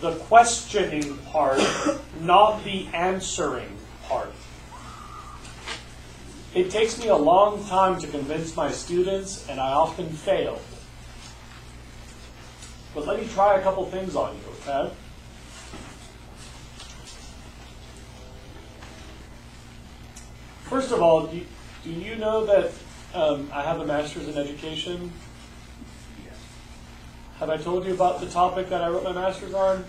the questioning part, not the answering part. It takes me a long time to convince my students, and I often fail. But let me try a couple things on you, okay? First of all, do you know that I have a master's in education? Yes. Have I told you about the topic that I wrote my master's on?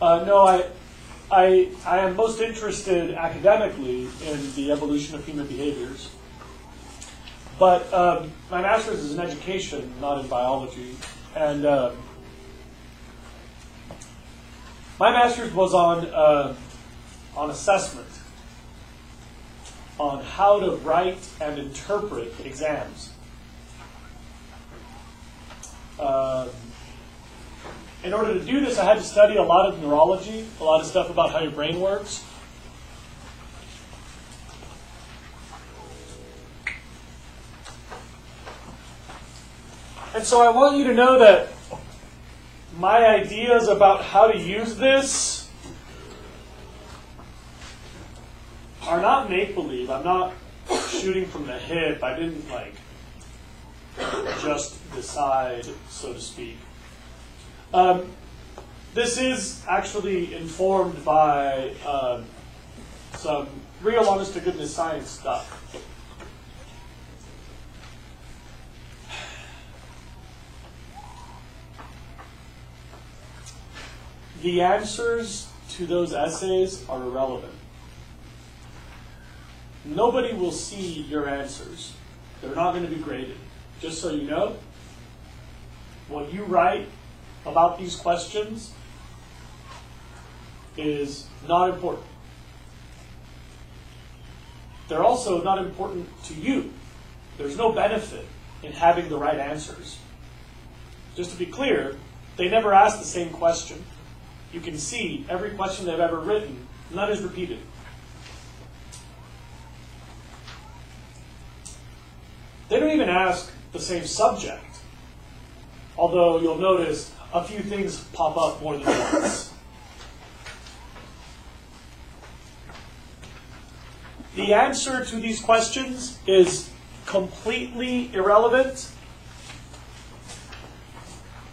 No, I am most interested academically in the evolution of human behaviors. But my master's is in education, not in biology. And my master's was on assessment, on how to write and interpret exams. In order to do this, I had to study a lot of neurology, a lot of stuff about how your brain works. And so I want you to know that my ideas about how to use this are not make-believe. I'm not shooting from the hip. I didn't just decide, so to speak. This is actually informed by some real honest-to-goodness science stuff. The answers to those essays are irrelevant. Nobody will see your answers. They're not going to be graded. Just so you know, what you write about these questions is not important. They're also not important to you. There's no benefit in having the right answers. Just to be clear, they never ask the same question. You can see every question they've ever written, none is repeated. They don't even ask the same subject, although you'll notice a few things pop up more than once. The answer to these questions is completely irrelevant.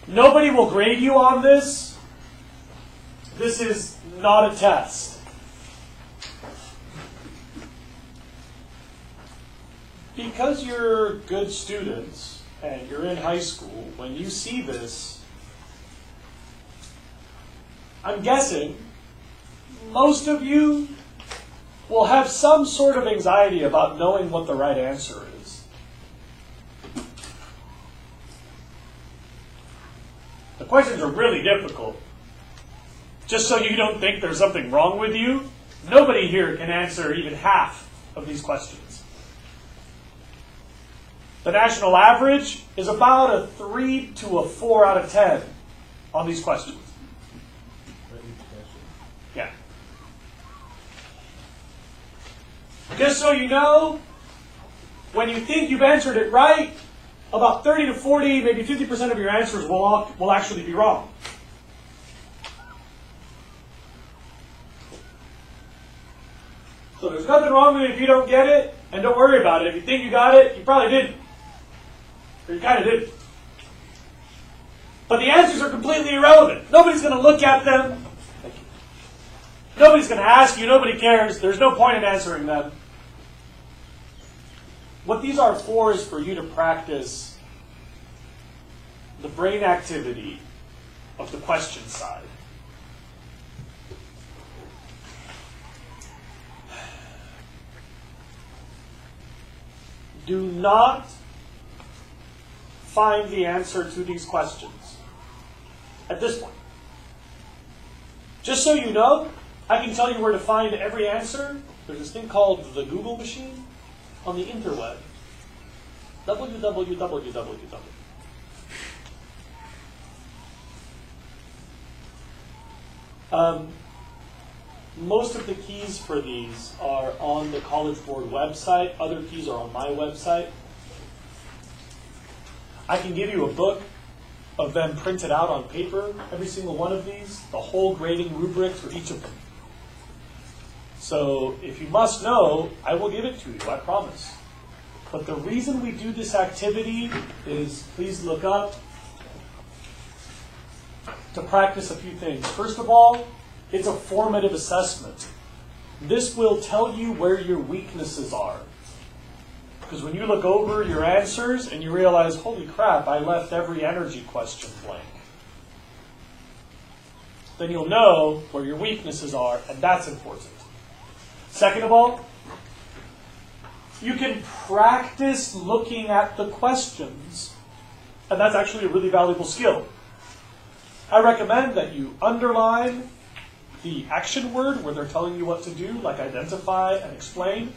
Nobody will grade you on this. This is not a test. Because you're good students and you're in high school, when you see this, I'm guessing most of you will have some sort of anxiety about knowing what the right answer is. The questions are really difficult. Just so you don't think there's something wrong with you, nobody here can answer even half of these questions. The national average is about a 3 to a 4 out of 10 on these questions. Yeah. Just so you know, when you think you've answered it right, about 30 to 40, maybe 50% of your answers will actually be wrong. So there's nothing wrong with it if you don't get it, and don't worry about it. If you think you got it, you probably didn't. Or you kind of didn't. But the answers are completely irrelevant. Nobody's going to look at them. Nobody's going to ask you. Nobody cares. There's no point in answering them. What these are for is for you to practice the brain activity of the question side. Do not find the answer to these questions at this point. Just so you know, I can tell you where to find every answer. There's this thing called the Google machine on the interweb. www. Most of the keys for these are on the College Board website. Other keys are on my website. I can give you a book of them printed out on paper, every single one of these, the whole grading rubric for each of them. So if you must know, I will give it to you, I promise. But the reason we do this activity is, please look up, to practice a few things. First of all, it's a formative assessment. This will tell you where your weaknesses are. Because when you look over your answers and you realize, holy crap, I left every energy question blank, then you'll know where your weaknesses are, and that's important. Second of all, you can practice looking at the questions, and that's actually a really valuable skill. I recommend that you underline the action word where they're telling you what to do, like identify and explain.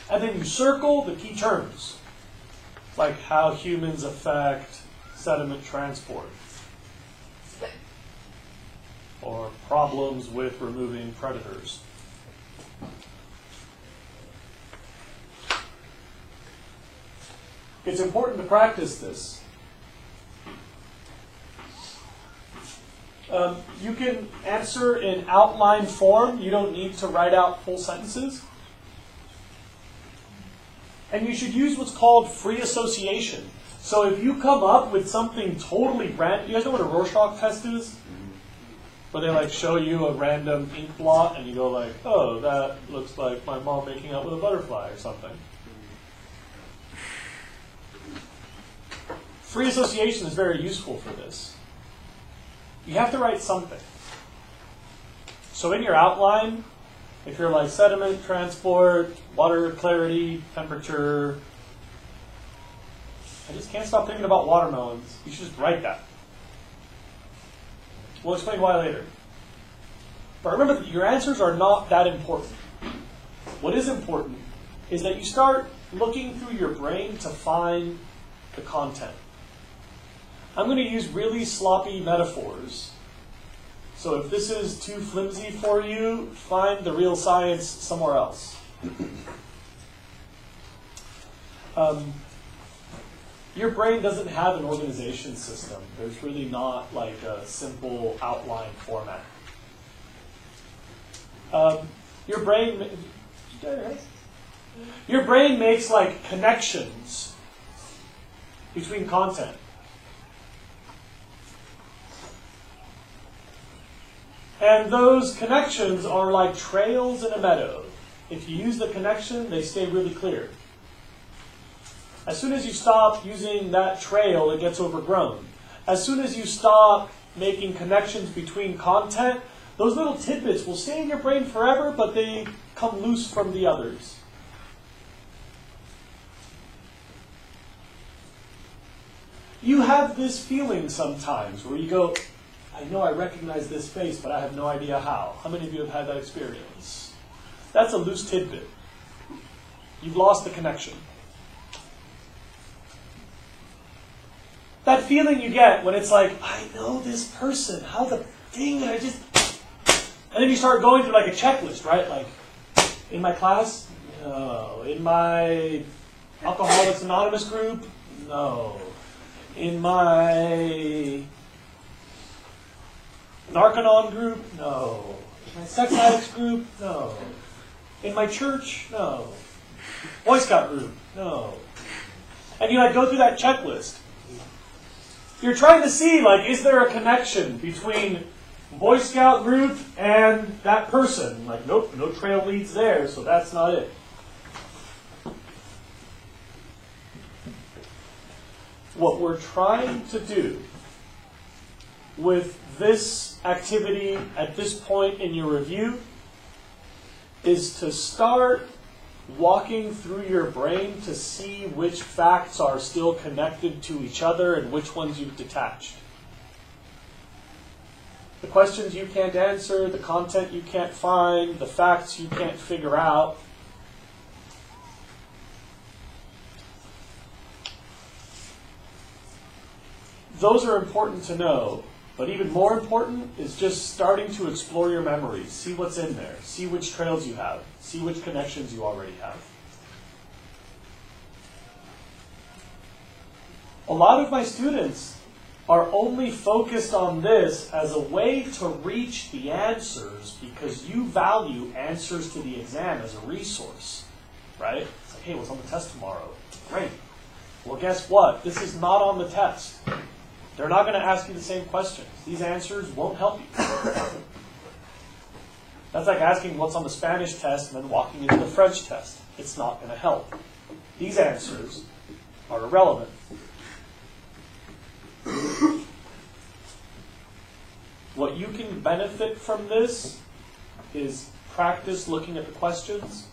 And then you circle the key terms, like how humans affect sediment transport, or problems with removing predators. It's important to practice this. You can answer in outline form. You don't need to write out full sentences. And you should use what's called free association. So if you come up with something totally random, you guys know what a Rorschach test is? Where they like show you a random ink blot and you go like, oh, that looks like my mom making out with a butterfly or something. Free association is very useful for this. You have to write something. So in your outline, if you're like sediment, transport, water clarity, temperature, I just can't stop thinking about watermelons. You should just write that. We'll explain why later. But remember, your answers are not that important. What is important is that you start looking through your brain to find the content. I'm going to use really sloppy metaphors. So if this is too flimsy for you, find the real science somewhere else. Your brain doesn't have an organization system. There's really not like a simple outline format. Your brain makes like connections between content. And those connections are like trails in a meadow. If you use the connection, they stay really clear. As soon as you stop using that trail, it gets overgrown. As soon as you stop making connections between content, those little tidbits will stay in your brain forever, but they come loose from the others. You have this feeling sometimes where you go, I know I recognize this face, but I have no idea how. How many of you have had that experience? That's a loose tidbit. You've lost the connection. That feeling you get when it's like, I know this person. How the thing I just... And then you start going through like a checklist, right? Like, in my class? No. In my Alcoholics Anonymous group? No. In my Narconon group? No. In my sex addicts group? No. In my church? No. Boy Scout group? No. And you like go through that checklist. You're trying to see, like, is there a connection between Boy Scout group and that person? Like, nope, no trail leads there, so that's not it. What we're trying to do with this activity at this point in your review is to start walking through your brain to see which facts are still connected to each other and which ones you've detached. The questions you can't answer, the content you can't find, the facts you can't figure out. Those are important to know, but even more important is just starting to explore your memories. See what's in there. See which trails you have. See which connections you already have. A lot of my students are only focused on this as a way to reach the answers because you value answers to the exam as a resource, right? It's like, hey, what's on the test tomorrow? Great. Well, guess what? This is not on the test. They're not going to ask you the same questions. These answers won't help you. That's like asking what's on the Spanish test and then walking into the French test. It's not going to help. These answers are irrelevant. What you can benefit from this is practice looking at the questions,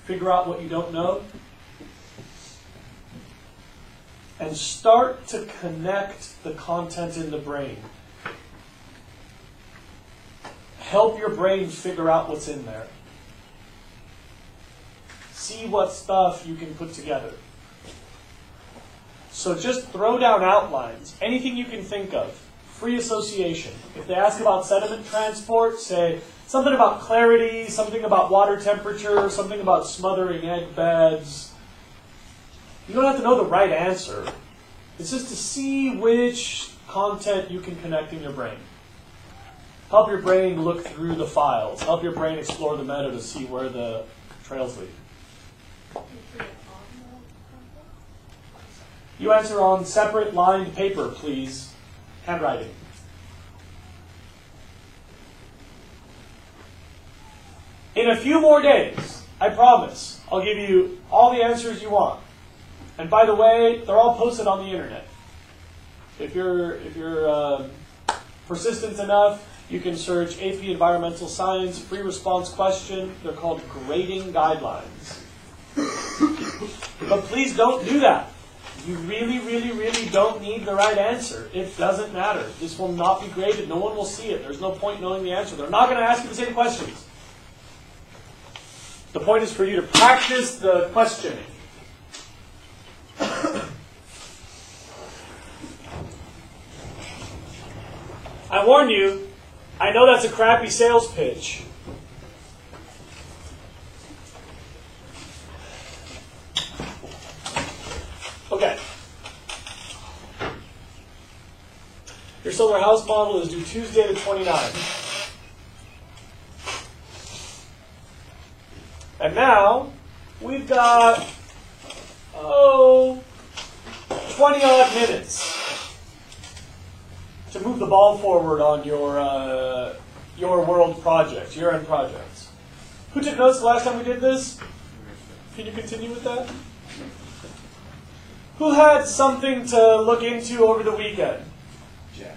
figure out what you don't know, and start to connect the content in the brain. Help your brain figure out what's in there. See what stuff you can put together. So just throw down outlines, anything you can think of. Free association. If they ask about sediment transport, say something about clarity, something about water temperature, something about smothering egg beds. You don't have to know the right answer. It's just to see which content you can connect in your brain. Help your brain look through the files. Help your brain explore the meta to see where the trails lead. You answer on separate lined paper, please. Handwriting. In a few more days, I promise, I'll give you all the answers you want. And by the way, they're all posted on the internet. If you're persistent enough, you can search AP Environmental Science free response question. They're called grading guidelines. But please don't do that. You really, really, really don't need the right answer. It doesn't matter. This will not be graded. No one will see it. There's no point knowing the answer. They're not going to ask you the same questions. The point is for you to practice the questioning. I warn you, I know that's a crappy sales pitch. Okay. Your solar house model is due Tuesday the 29th. And now, we've got, 20-odd minutes to move the ball forward on your world projects, your end projects. Who took notes the last time we did this? Can you continue with that? Who had something to look into over the weekend? Jack.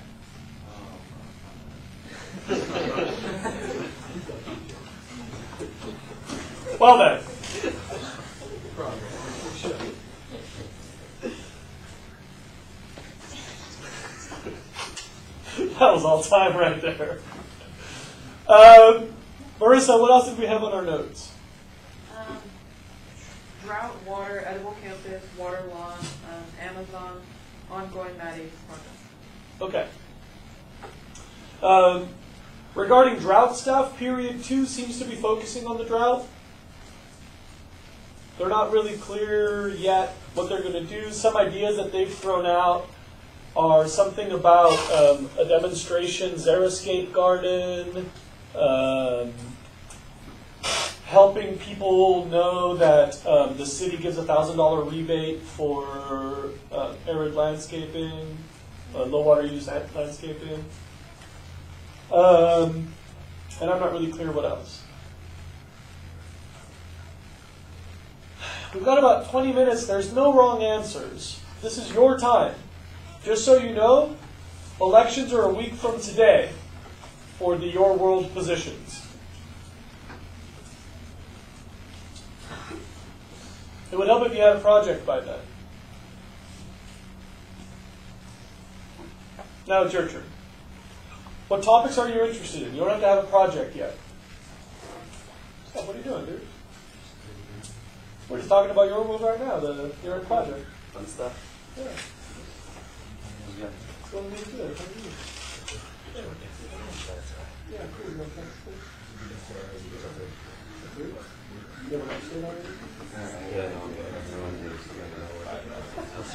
Well then. That was all time right there. Marissa, what else did we have on our notes? Drought, water, edible campus, water lawn, Amazon, ongoing MADI project. Okay. Regarding drought stuff, period 2 seems to be focusing on the drought. They're not really clear yet what they're going to do. Some ideas that they've thrown out are something about a demonstration xeriscape garden, helping people know that the city gives a $1,000 rebate for arid landscaping, low water use landscaping. And I'm not really clear what else. We've got about 20 minutes. There's no wrong answers. This is your time. Just so you know, elections are a week from today for the Your World positions. It would help if you had a project by then. Now it's your turn. What topics are you interested in? You don't have to have a project yet. Stop, what are you doing, dude? We're just talking about Your World right now, your project. Fun stuff. Yeah. What's going to be good? Yeah, cool. You have an update already? Yeah, no, everyone is.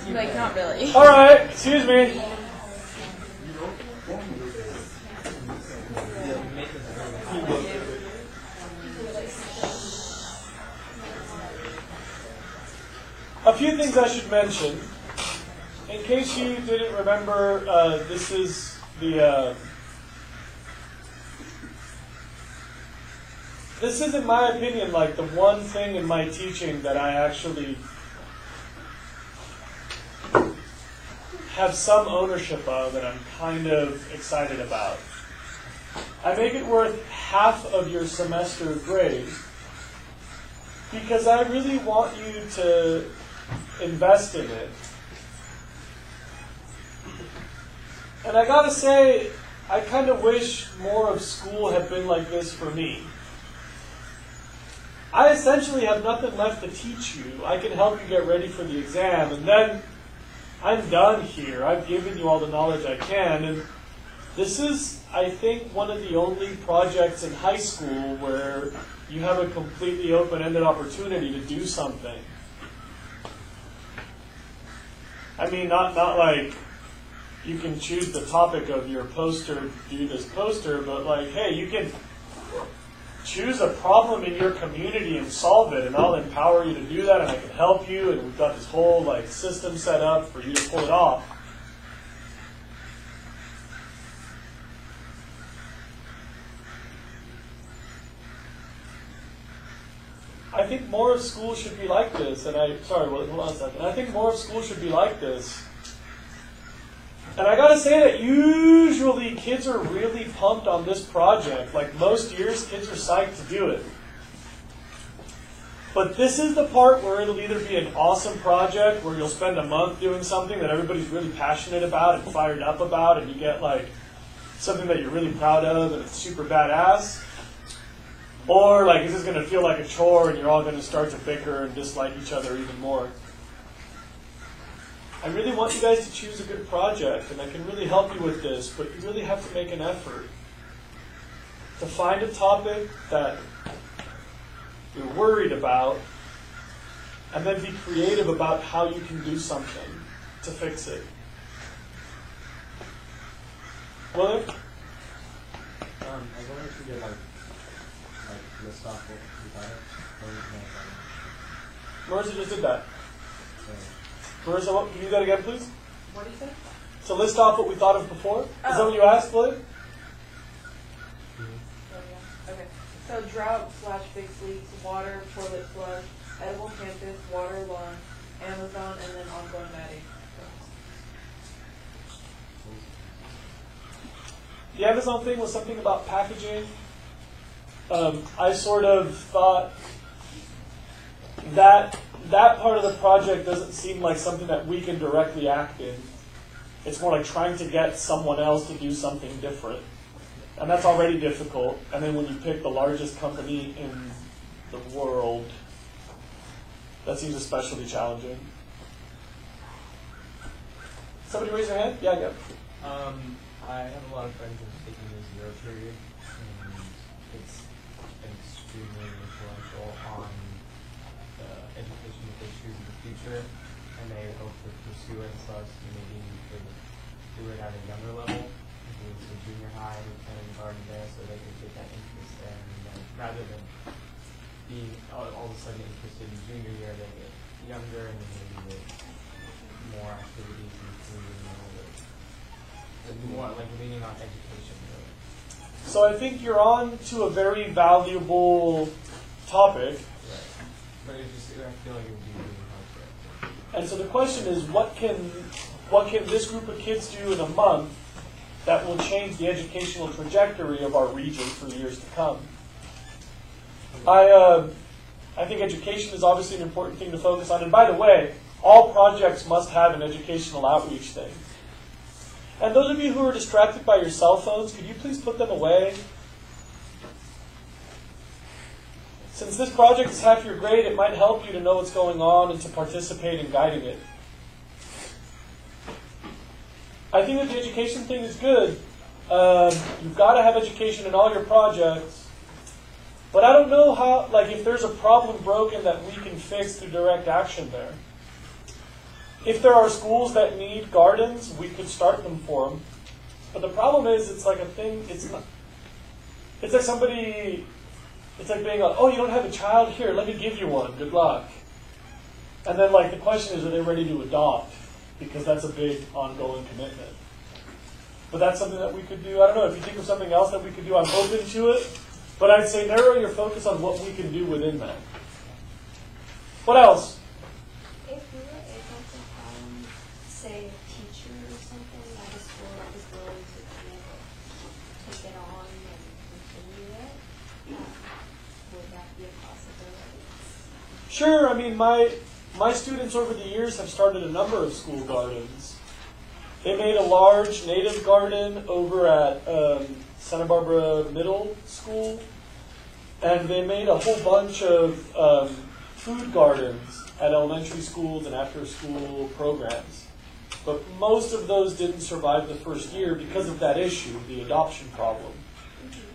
Like, not really. All right, excuse me. A few things I should mention. In case you didn't remember, this is the. This is, in my opinion, like the one thing in my teaching that I actually have some ownership of and I'm kind of excited about. I make it worth half of your semester grade because I really want you to invest in it. And I gotta say, I kind of wish more of school had been like this for me. I essentially have nothing left to teach you. I can help you get ready for the exam, and then I'm done here. I've given you all the knowledge I can, and this is, I think, one of the only projects in high school where you have a completely open-ended opportunity to do something. I mean, not like you can choose the topic of your poster, do this poster, but like, hey, you can choose a problem in your community and solve it, and I'll empower you to do that, and I can help you, and we've got this whole like system set up for you to pull it off. I think more of school should be like this, and sorry, hold on a second. I think more of school should be like this. And I gotta say that usually kids are really pumped on this project. Like most years, kids are psyched to do it. But this is the part where it'll either be an awesome project where you'll spend a month doing something that everybody's really passionate about and fired up about, and you get like something that you're really proud of and it's super badass. Or like, is this gonna feel like a chore and you're all gonna start to bicker and dislike each other even more? I really want you guys to choose a good project, and I can really help you with this, but you really have to make an effort to find a topic that you're worried about, and then be creative about how you can do something to fix it. William? I wonder if you get like list off what we thought of, Marissa just did that. Marissa, can you do that again, please? What do you say? So list off what we thought of before. Is that Oh. what you asked, William? Oh, yeah. Okay. So drought / fixed leaks, water, toilet flush, edible campus, water lawn, Amazon, and then ongoing matting. The Amazon thing was something about packaging. I sort of thought that part of the project doesn't seem like something that we can directly act in. It's more like trying to get someone else to do something different. And that's already difficult. And then when you pick the largest company in the world, that seems especially challenging. Somebody raise their hand? Yeah, go. I have a lot of friends who are taking the zero period, and it's extremely influential on the education that they choose in the future. and they hope to pursue it, plus maybe you could do it at a younger level, maybe it's a junior high kind of garden there, so they could get that interest there, and then rather than being all of a sudden interested in junior year, they get younger and then maybe with more activities in the community, and more like leaning on education really. So I think you're on to a very valuable topic. Right. But it just, I feel like it would be really hard for it. And so the question is, what can this group of kids do in a month that will change the educational trajectory of our region for years to come? I think education is obviously an important thing to focus on. And by the way, all projects must have an educational outreach thing. And those of you who are distracted by your cell phones, could you please put them away? Since this project is half your grade, it might help you to know what's going on and to participate in guiding it. I think that the education thing is good. You've got to have education in all your projects. But I don't know how, like, if there's a problem broken that we can fix through direct action there. If there are schools that need gardens, we could start them for them. But the problem is, it's like a thing, it's like somebody, it's like being like, oh, you don't have a child? Here, let me give you one. Good luck. And then, like, the question is, are they ready to adopt? Because that's a big ongoing commitment. But that's something that we could do. I don't know, if you think of something else that we could do, I'm open to it. But I'd say narrow your focus on what we can do within that. What else? If we were able to find, say, a teacher or something at a school that was willing to kind of take it on and continue it, would that be a possibility? Sure. I mean, my students over the years have started a number of school gardens. They made a large native garden over at Santa Barbara Middle School, and they made a whole bunch of food gardens at elementary schools and after-school programs. But most of those didn't survive the first year because of that issue, the adoption problem.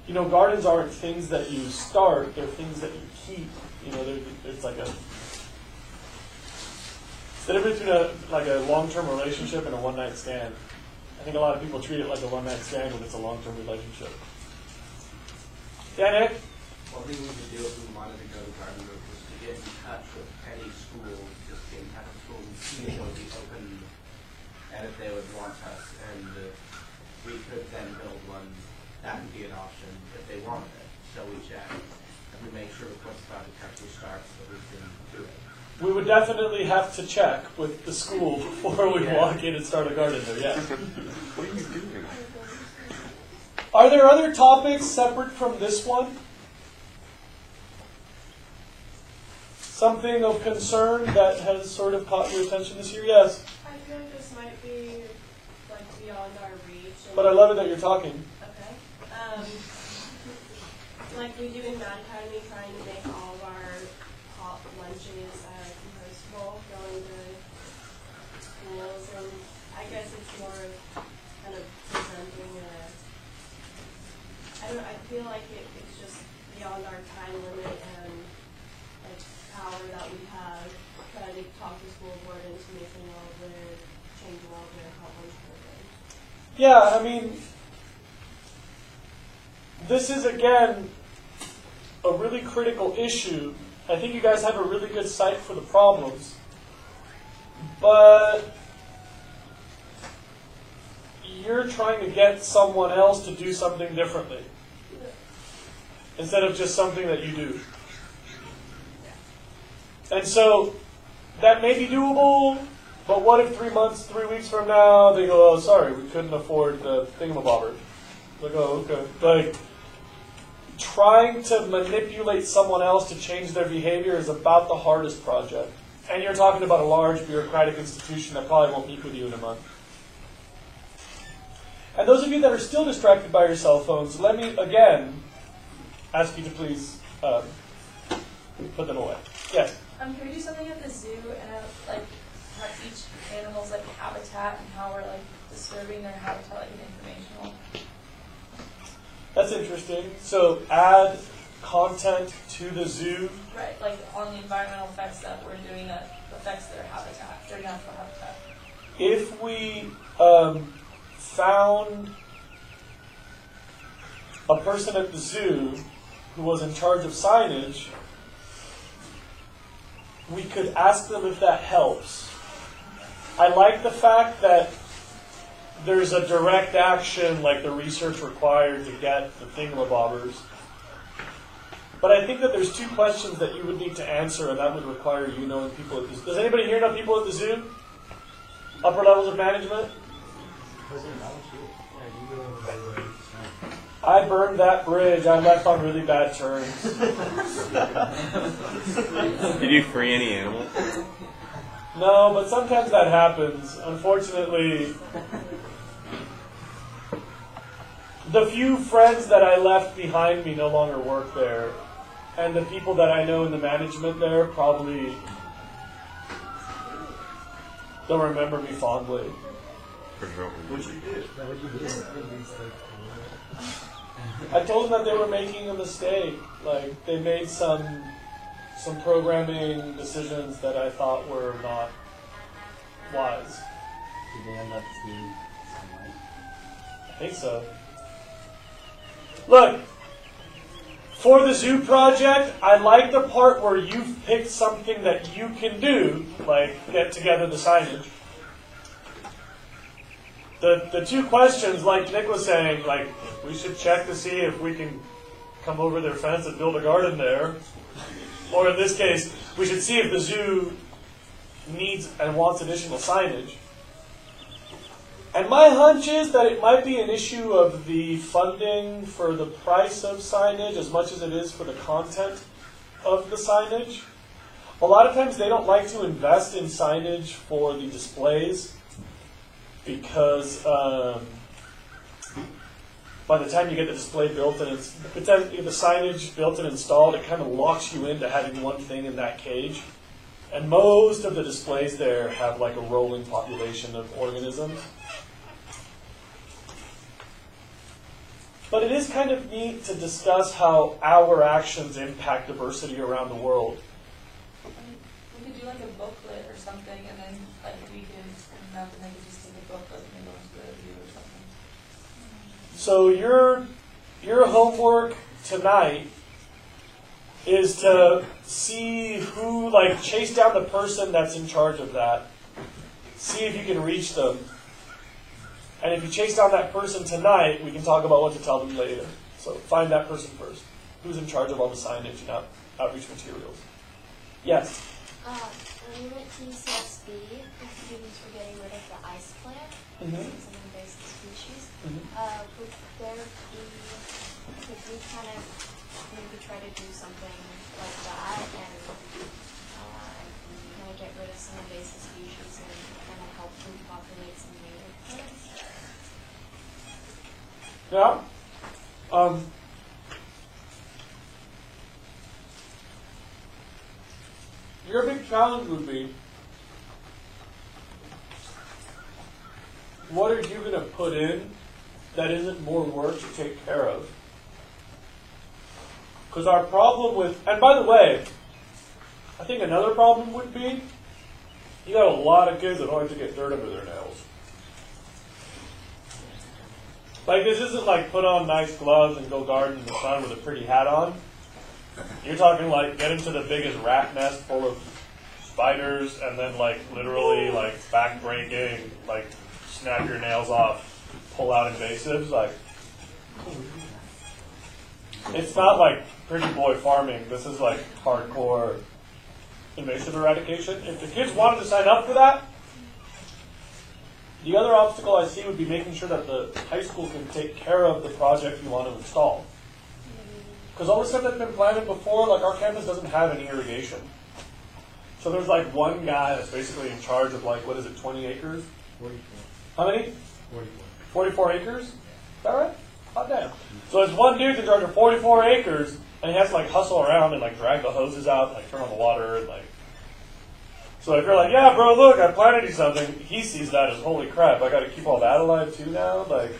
You know, gardens aren't things that you start, they're things that you keep. You know, it's like it's the difference between a long-term relationship and a one-night stand. I think a lot of people treat it like a one-night stand when it's a long-term relationship. Yeah, Nick? One thing we could do if we wanted to go to Garden Group was to get in touch with any school, just get in touch with schools and see if they would be open and if they would want us. And we could then build one. That would be an option if they wanted it. So we check. And we make sure before the project actually starts that we can do it. We would definitely have to check with the school before we walk in and start a garden there, yeah. What are you doing? Are there other topics separate from this one? Something of concern that has sort of caught your attention this year? Yes. I feel like this might be like beyond our reach. But I love it that you're talking. Okay. Like we do in Mad Academy, trying to make all of our hot lunches compostable, going to schools, and I guess it's more of kind of presenting I feel like it's just beyond our time limit and like power that we have trying to talk to school board into making all of their changing all of their hot lunch programs. Yeah, I mean, this is, again, a really critical issue. I think you guys have a really good sight for the problems. But you're trying to get someone else to do something differently instead of just something that you do. And so that may be doable, but what if 3 weeks from now, they go, oh, sorry, we couldn't afford the thingamabobber. Like, oh, okay. Like, trying to manipulate someone else to change their behavior is about the hardest project. And you're talking about a large bureaucratic institution that probably won't meet with you in a month. And those of you that are still distracted by your cell phones, let me, again, ask you to please put them away. Yes? Can we do something at the zoo and like how each animal's like habitat and how we're like disturbing their habitat, like informational? That's interesting. So add content to the zoo. Right, like on the environmental effects that we're doing at the affects their habitat, their natural habitat. If we found a person at the zoo who was in charge of signage, we could ask them if that helps. I like the fact that there's a direct action, like the research required to get the thingamabobbers. But I think that there's two questions that you would need to answer, and that would require you knowing people at the zoo. Does anybody here know people at the zoo? Upper levels of management? I burned that bridge. I left on really bad terms. Did you free any animals? No, but sometimes that happens. Unfortunately, the few friends that I left behind me no longer work there. And the people that I know in the management there probably don't remember me fondly. What'd you do? I told them that they were making a mistake. Like, they made some programming decisions that I thought were not wise. Did they end up seeing sunlight? I think so. Look, for the zoo project, I like the part where you've picked something that you can do, like get together the signage. The two questions, like Nick was saying, like we should check to see if we can come over their fence and build a garden there. Or in this case, we should see if the zoo needs and wants additional signage. And my hunch is that it might be an issue of the funding for the price of signage as much as it is for the content of the signage. A lot of times they don't like to invest in signage for the displays because by the time you get the display built and the signage built and installed, it kind of locks you into having one thing in that cage. And most of the displays there have like a rolling population of organisms. But it is kind of neat to discuss how our actions impact diversity around the world. We could do like a booklet or something, and then like we could bring them up, and they could just take a booklet and go into the review or something. So your homework tonight is to see who, like, chase down the person that's in charge of that. See if you can reach them. And if you chase down that person tonight, we can talk about what to tell them later. So find that person first. Who's in charge of all the signage and outreach materials? Yes? When we went to UCSB, the students were getting rid of the ice plant, some invasive species. Could we kind of maybe try to do something like that and kind of get rid of some invasive species and kind of help repopulate some native plants? Yeah. Your big challenge would be, what are you going to put in that isn't more work to take care of? Because our problem with, and by the way, I think another problem would be, you got a lot of kids that like to get dirt under their nails. Like, this isn't like put on nice gloves and go garden in the sun with a pretty hat on. You're talking like get into the biggest rat nest full of spiders and then like literally like back breaking, like snap your nails off, pull out invasives. Like, it's not like pretty boy farming. This is like hardcore invasive eradication. If the kids wanted to sign up for that, the other obstacle I see would be making sure that the high school can take care of the project you want to install. Because all the stuff that's been planted before, like our campus doesn't have any irrigation. So there's like one guy that's basically in charge of like, what is it, 20 acres? 44. How many? 44. 44 acres? Is that right? Hot damn. So there's one dude in charge of 44 acres, and he has to like hustle around and like drag the hoses out, and, like turn on the water, and like. So if you're like, yeah, bro, look, I planted you something, he sees that as, holy crap, I got to keep all that alive too now, like.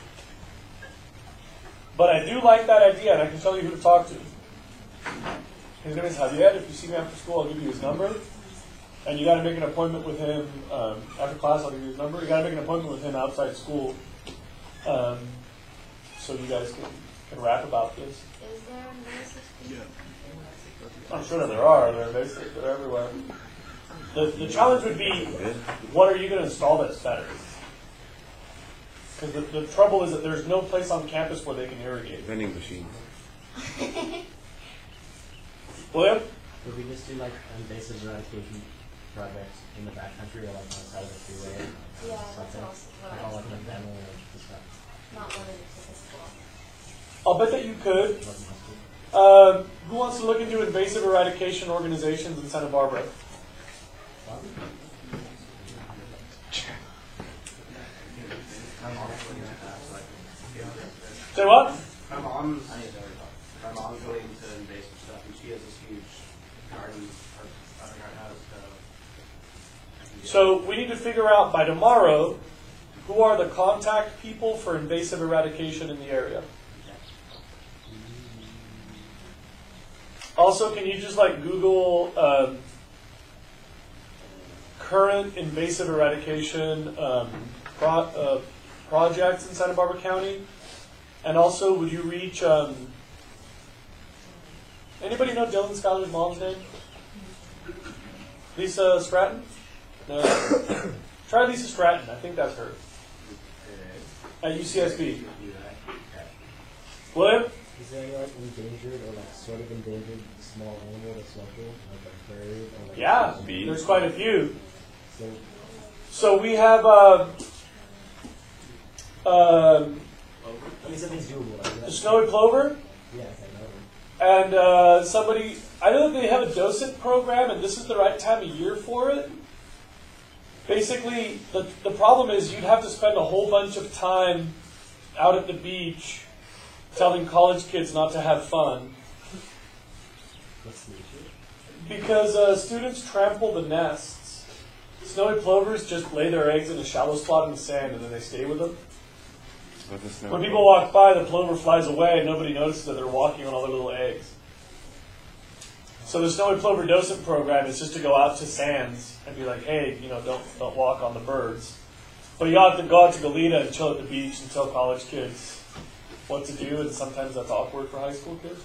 But I do like that idea, and I can tell you who to talk to. His name is Javier. If you see me after school, I'll give you his number. and you got to make an appointment with him after class. I'll give you his number. You got to make an appointment with him outside school, so you guys can rap about this. Is there invasive species? I'm sure there are. They're basic. They're everywhere. The challenge would be, what are you going to install that's better? Because the trouble is that there's no place on campus where they can irrigate. Vending machines. William? Would we just do like invasive eradication projects in the backcountry or like on the side of the freeway? Yeah, that's Something? also what Like I all was like an thinking. animal or just that Not limited to physical. I'll bet that you could. wasn't husky. Who wants to look into invasive eradication organizations in Santa Barbara? Say what? My mom's really into invasive stuff, and she has this huge garden. Her garden has. So we need to figure out by tomorrow who are the contact people for invasive eradication in the area. Also, can you just like Google current invasive eradication projects in Santa Barbara County? And also, would you reach, anybody know Dylan Schuyler's mom's name? Lisa Stratton? No. Try Lisa Stratton, I think that's her. At UCSB. William? Is there any like endangered or like sort of endangered small animal that's local, like a bird or like Yeah, Bee. there's quite a few. So So we have, I mean something's doable. Like the that. snowy plover, Yeah, I know. and somebody, I know that they have a docent program, and this is the right time of year for it. Basically, the problem is you'd have to spend a whole bunch of time out at the beach telling college kids not to have fun. What's the issue? Because students trample the nests. Snowy plovers just lay their eggs in a shallow spot in the sand, and then they stay with them. With the snow. When people walk by, the plover flies away, and nobody notices that they're walking on all their little eggs. So the Snowy Plover Docent Program is just to go out to sands and be like, hey, don't walk on the birds. But you have to go out to Goleta and chill at the beach and tell college kids what to do, and sometimes that's awkward for high school kids.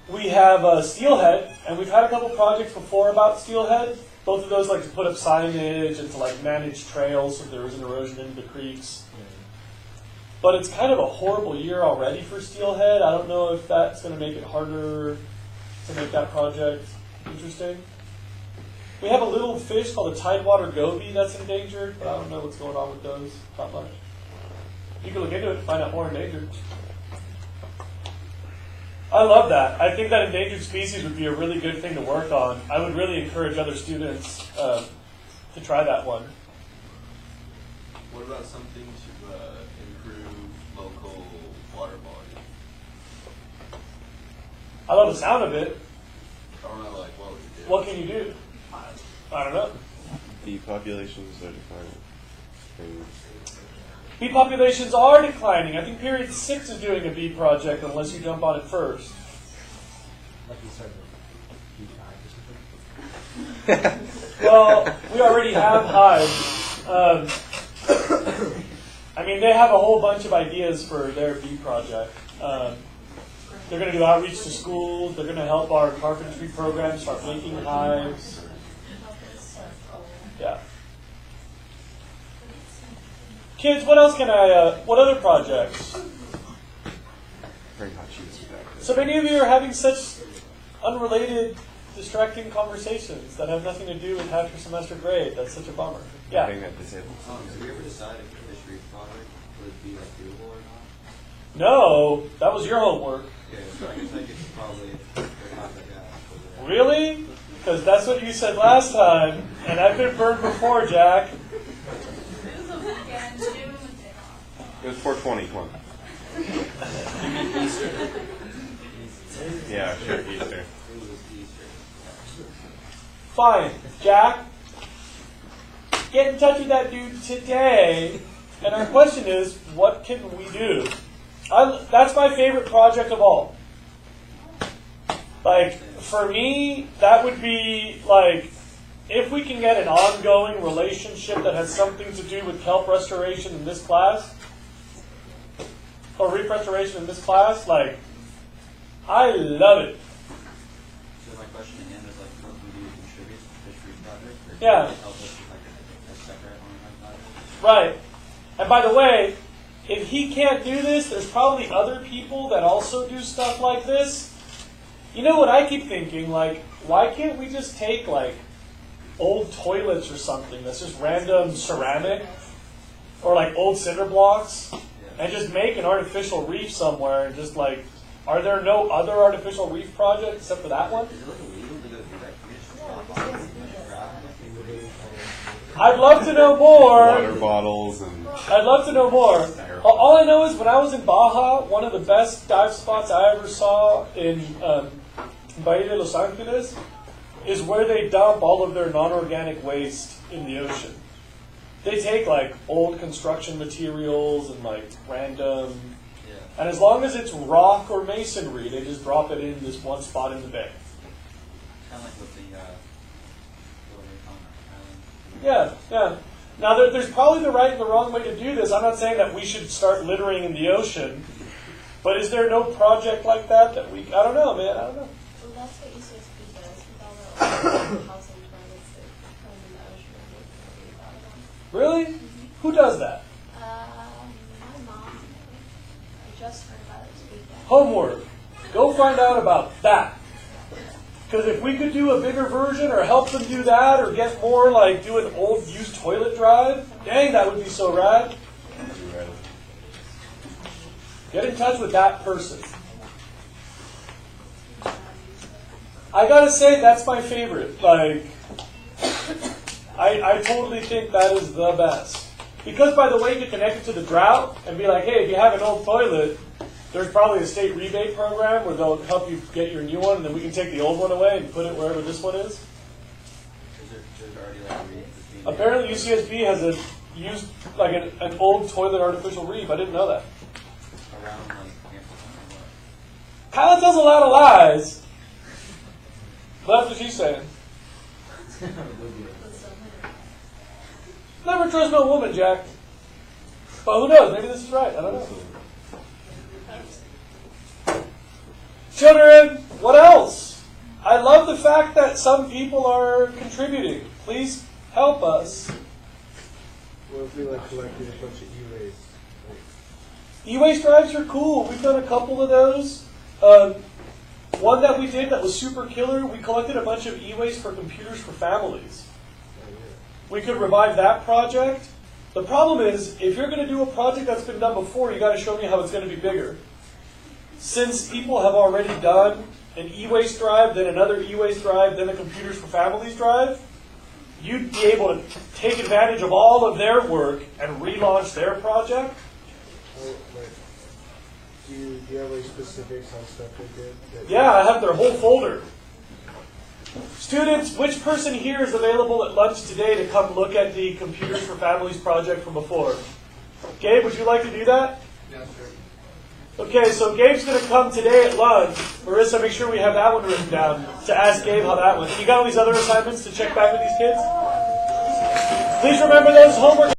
We have steelhead, and we've had a couple projects before about steelhead. Both of those like to put up signage and to like manage trails so there isn't erosion into the creeks. But it's kind of a horrible year already for steelhead. I don't know if that's going to make it harder to make that project interesting. We have a little fish called a tidewater goby that's endangered, but I don't know what's going on with those. Not much. You can look into it and find out more endangered. I love that. I think that endangered species would be a really good thing to work on. I would really encourage other students to try that one. What about something to improve local water quality? I love the sound of it. I don't know, like, what would you do? What can you do? I don't know. The populations are declining. And Bee populations are declining. I think Period 6 is doing a bee project unless you jump on it first. Like you started with hive or something? Well, we already have hives. I mean, they have a whole bunch of ideas for their bee project. They're going to do outreach to schools. They're going to help our carpentry program start making hives. Yeah. Kids, what else can what other projects? very hot cheese back there. So many of you are having such unrelated, distracting conversations that have nothing to do with half your semester grade. That's such a bummer. Yeah. Having that disabled. Did we ever decide if the fishery project would be like doable or not? No, that was your homework. Okay, so I think it's probably not like that. Really? Because that's what you said last time, and I've been burned before, Jack. It was 420. Come on. Yeah, sure, Easter. It was Easter. Fine, Jack. Get in touch with that dude today. And our question is, what can we do? That's my favorite project of all. Like, for me, that would be, like, if we can get an ongoing relationship that has something to do with kelp restoration in this class, or reef restoration in this class, like, I love it. So my question to him is like, what can we do to contribute to the fisheries project? Or Yeah. can you help us with like a separate online project? Right. And by the way, if he can't do this, there's probably other people that also do stuff like this. You know what I keep thinking? Like, why can't we just take, like, old toilets or something that's just random ceramic, or like old cinder blocks, and just make an artificial reef somewhere, and just like, are there no other artificial reef projects except for that one? Is it like illegal to go do that? Can we just drop off and grab it? I'd love to know more. Water bottles and I'd love to know more. All I know is when I was in Baja, one of the best dive spots I ever saw in Bahia de Los Angeles is where they dump all of their non-organic waste in the ocean. They take like old construction materials and like random, and as long as it's rock or masonry, they just drop it in this one spot in the bay. Kind of like with the island. Yeah. Now, there's probably the right and the wrong way to do this. I'm not saying that we should start littering in the ocean, but is there no project like that we? I don't know, man. I don't know. Well, that's what UCSB does with all the housing permits that come in the ocean. And they Really? Who does that? my mom, I just heard about it this weekend. Homework. Go find out about that. Because if we could do a bigger version or help them do that or get more, like do an old used toilet drive, dang, that would be so rad. Get in touch with that person. I gotta say, that's my favorite. Like, I totally think that is the best. Because, by the way, you can connect it to the drought and be like, hey, if you have an old toilet, there's probably a state rebate program where they'll help you get your new one, and then we can take the old one away and put it wherever this one is. Is there already like a reef between? Apparently, UCSB has like an old toilet artificial reef. I didn't know that. Around like campus or what? Kyla tells a lot of lies. But that's what she's saying. Never trust no woman, Jack. But who knows? Maybe this is right. I don't know. Children, what else? I love the fact that some people are contributing. Please help us. What if we like collected a bunch of e-waste? E-waste drives are cool. We've done a couple of those. One that we did that was super killer, we collected a bunch of e-waste for computers for families. We could revive that project. The problem is, if you're going to do a project that's been done before, you got to show me how it's going to be bigger. Since people have already done an e-waste drive, then another e-waste drive, then a computers for families drive, you'd be able to take advantage of all of their work and relaunch their project. Do you have like specifics on stuff they did? Yeah, I have their whole folder. Students, which person here is available at lunch today to come look at the Computers for Families project from before? Gabe, would you like to do that? Yes, sir. Okay, so Gabe's going to come today at lunch. Marissa, make sure we have that one written down to ask Gabe how that went. You got all these other assignments to check back with these kids? Please remember those homework